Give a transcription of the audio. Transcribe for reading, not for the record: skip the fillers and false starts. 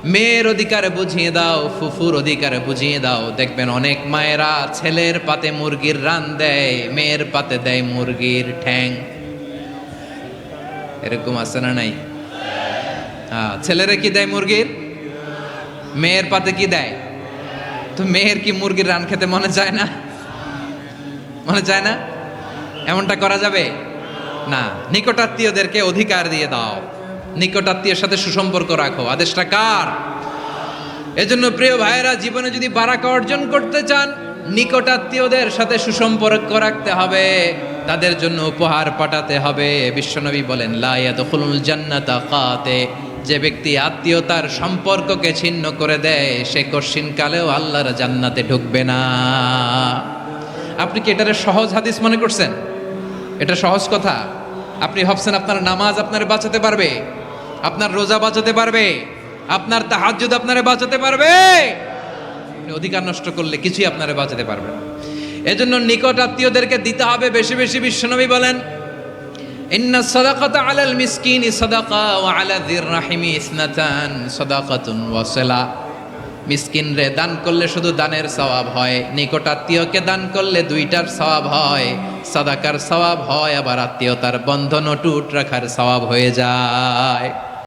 মেয়ের অধিকার বুঝিয়ে দাও, ফুফুর অধিকার বুঝিয়ে দাও। দেখবেন অনেক মায়েরা ছেলের পাতে মুরগির রান দেয়, মেয়ের পাতে দেয় মুরগির ঠ্যাং। এরকম আছে না নাই? হ্যাঁ, ছেলেরা কি দেয় মুরগির, মেয়ের পাতে কি দেয়? তো মেয়ের কি মুরগির রান খেতে মনে চায় না? মনে চায় না? এমনটা করা যাবে না। নিকটাত্মীয়দেরকে অধিকার দিয়ে দাও, নিকটাত্মীয়ের সাথে সুসম্পর্ক রাখো। আদেশটা কার? এজন্য প্রিয় ভাইয়েরা, জীবনে যদি বারাকা অর্জন করতে চান, নিকটাত্মীয়দের সাথে সুসম্পর্ক রাখতে হবে, তাদের জন্য উপহার পাঠাতে হবে। বিশ্বনবী বলেন, লা ইয়াদখুলুল জান্নাতা কাতে, যে ব্যক্তি আত্মীয়তার সম্পর্ককে ছিন্ন করে দেয়, সে কশিনকালেও আল্লাহর জান্নাতে ঢুকবে না। আপনি কি এটারে সহজ হাদিস মনে করছেন? এটা সহজ কথা? আপনি ভাবছেন আপনার নামাজ আপনারে বাঁচাতে পারবে, আপনার রোজা বাঁচাতে পারবে, আপনার তাহাজ্জুদ আপনারে বাঁচাতে পারবে? আপনি অধিকার নষ্ট করলে কিছুই আপনারে বাঁচাতে পারবে না। এজন্য নিকট আত্মীয়দেরকে দিতে হবে বেশি বেশি। বিশ্বনবী বলেন, ইন্না সাদাকাতা আলাল মিসকিনি সাদাকা ওয়া আলা যির রাহিমি ইসনাতান সাদাকাতুন ওয়া সিলা। মিসকিন রে দান করলে শুধু দানের সওয়াব হয়, নিকট আত্মীয়কে দান করলে দুইটার সওয়াব হয়, সাদাকার সওয়াব হয়, আবার আত্মীয়তার বন্ধন অটুট রাখার সওয়াব হয়ে যায়।